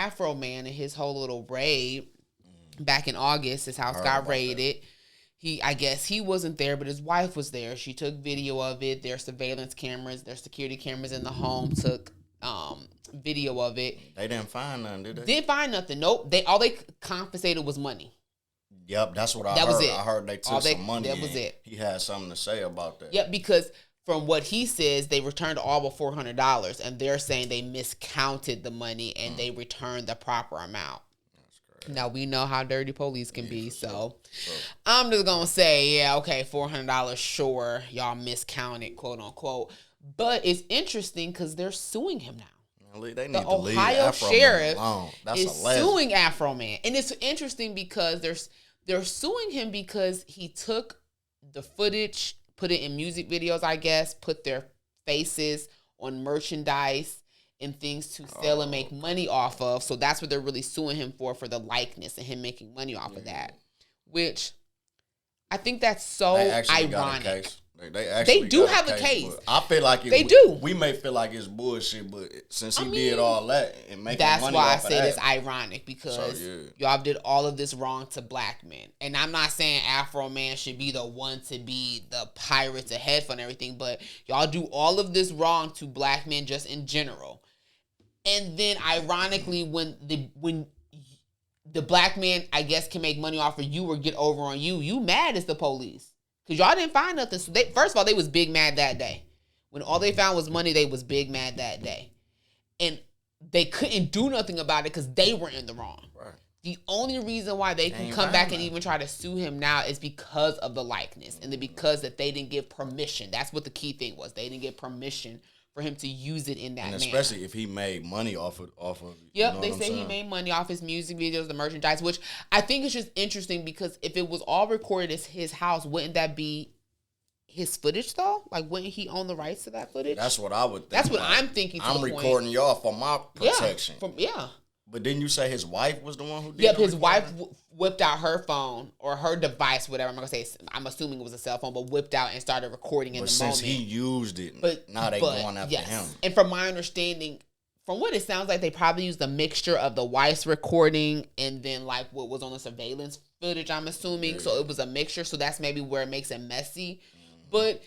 Afroman and his whole little raid back in August. His house got raided. I guess he wasn't there, but his wife was there. She took video of it. Their surveillance cameras, their security cameras in the home took video of it. They didn't find nothing, did they? Didn't find nothing. Nope. All they confiscated was money. Yep, that's what I heard. Was it. I heard they took some money. That was it. He had something to say about that. Yep, because from what he says, they returned all but $400, and they're saying they miscounted the money and they returned the proper amount. Now, we know how dirty police can be, so I'm just going to say, yeah, okay, $400, sure, y'all miscounted, quote unquote. But it's interesting because they're suing him now. They need the to leave Ohio sheriff is suing Afroman. And it's interesting because they're suing him because he took the footage, put it in music videos, I guess, put their faces on merchandise and things to sell and make money off of. So that's what they're really suing him for the likeness and him making money off of that. Which I think that's so ironic. They do have a case. I feel like they do. We may feel like it's bullshit, but since he did all that and making money off of that. That's why I said it's ironic because y'all did all of this wrong to black men. And I'm not saying Afroman should be the one to be the pirates ahead for and everything, but y'all do all of this wrong to black men just in general. And then ironically, when the black man, I guess, can make money off of you or get over on you, you mad as the police. Because y'all didn't find nothing. So first of all, they was big mad that day. When all they found was money, they was big mad that day. And they couldn't do nothing about it because they were in the wrong. Right. The only reason why they can come back and even try to sue him now is because of the likeness. And because that they didn't give permission. That's what the key thing was. They didn't get permission for him to use it in that manner. Especially if he made money off of Yep, you know they say he made money off his music videos, the merchandise, which I think is just interesting because if it was all recorded as his house, wouldn't that be his footage though? Like, wouldn't he own the rights to that footage? That's what I would think. That's what I'm thinking. I'm recording y'all for my protection. Yeah. But didn't you say his wife was the one who did Yep, his wife whipped out her phone or her device, whatever. I'm assuming it was a cell phone, but whipped out and started recording in the moment. Since he used it, now they going after him. And from my understanding, from what it sounds like, they probably used a mixture of the wife's recording and then like what was on the surveillance footage, I'm assuming. Yeah. So it was a mixture. So that's maybe where it makes it messy. Mm-hmm. But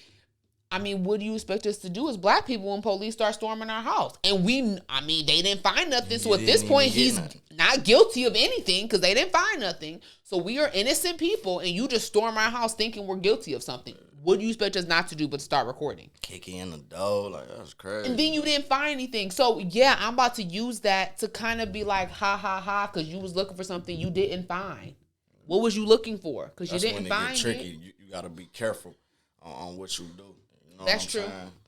I mean, what do you expect us to do as black people when police start storming our house? And they didn't find nothing. So at this point, he's not guilty of anything because they didn't find nothing. So we are innocent people, and you just storm our house thinking we're guilty of something. What do you expect us not to do but start recording? Kick in the door, like, that's crazy. And then you didn't find anything. So, yeah, I'm about to use that to kind of be like, ha, ha, ha, because you was looking for something you didn't find. What was you looking for? Because you didn't find it. That's when it get tricky. You got to be careful on what you do. You know That's true.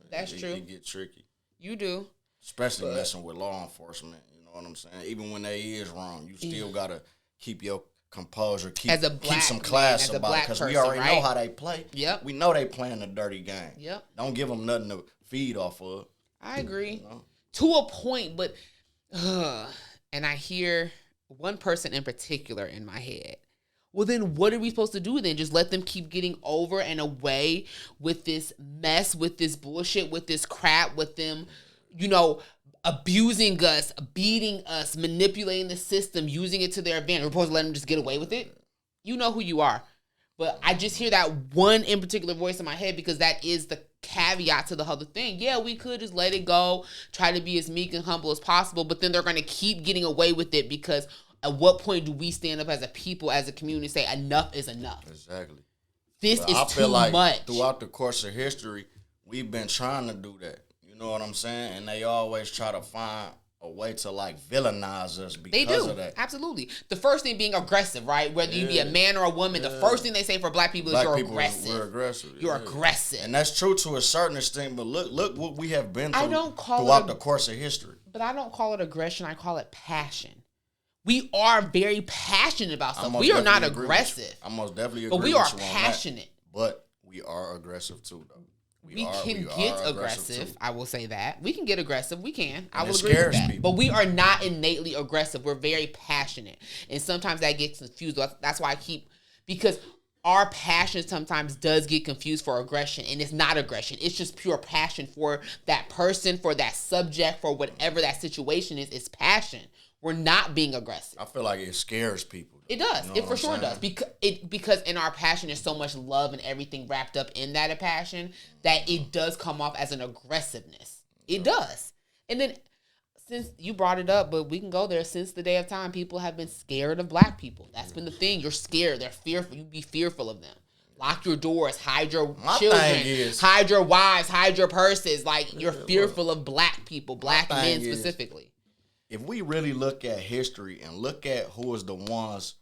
That's true. It get tricky. You do. Especially messing with law enforcement. You know what I'm saying? Even when they is wrong, you still got to keep your composure, keep some class about it. Because we already know how they play. Yep. We know they playing a dirty game. Yep. Don't give them nothing to feed off of. I agree. You know? To a point, but... and I hear one person in particular in my head. Well, then what are we supposed to do then? Just let them keep getting over and away with this mess, with this bullshit, with this crap, with them, abusing us, beating us, manipulating the system, using it to their advantage. We're supposed to let them just get away with it? You know who you are. But I just hear that one in particular voice in my head because that is the caveat to the other thing. Yeah, we could just let it go, try to be as meek and humble as possible, but then they're going to keep getting away with it because at what point do we stand up as a people, as a community, and say enough is enough? Exactly. This is too much. Throughout the course of history, we've been trying to do that. You know what I'm saying? And they always try to find a way to villainize us because of that. Absolutely. The first thing being aggressive, right? Whether you be a man or a woman, the first thing they say for black people is you're aggressive. We're aggressive. You're aggressive. And that's true to a certain extent, but look what we have been through throughout the course of history. But I don't call it aggression. I call it passion. We are very passionate about stuff. We are not aggressive. I most definitely agree with you. But we are passionate. But we are aggressive too, though. We can get aggressive. I will say that. We can get aggressive. We can. I will agree with that. People. But we are not innately aggressive. We're very passionate. And sometimes that gets confused. That's why because our passion sometimes does get confused for aggression. And it's not aggression. It's just pure passion for that person, for that subject, for whatever that situation is. It's passion. we're not being aggressive. I feel like it scares people. It does. It for sure does. Because in our passion, there's so much love and everything wrapped up in that passion that it does come off as an aggressiveness. It does. And then, since you brought it up, but we can go there. Since the day of time, people have been scared of black people. That's been the thing. You're scared. They're fearful. You be fearful of them. Lock your doors. Hide your children. Hide your wives. Hide your purses. Like, you're fearful of black people, black men specifically. If we really look at history and look at who is the ones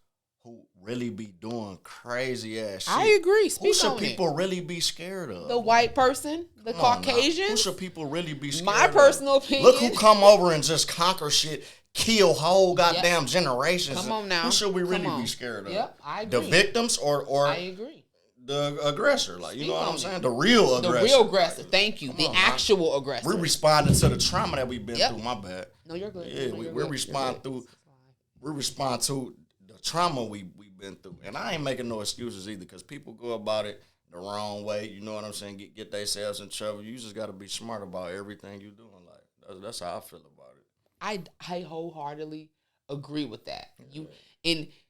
who really be doing crazy ass shit. I agree. Who should people really be scared of? The white person, the Caucasian. Who should people really be scared My personal opinion. Look who come over and just conquer shit, kill whole goddamn generations. Come on now. Who should we really be scared of? Yep, I agree. The victims or I agree. The aggressor, like, you know what I'm saying? The real aggressor. The real aggressor. Thank you. The actual aggressor. We're responding to the trauma that we've been through. My bad. No, you're good. Yeah, we respond to the trauma we've been through, and I ain't making no excuses either, because people go about it the wrong way. You know what I'm saying? Get themselves in trouble. You just got to be smart about everything you're doing. Like, that's how I feel about it. I wholeheartedly agree with that.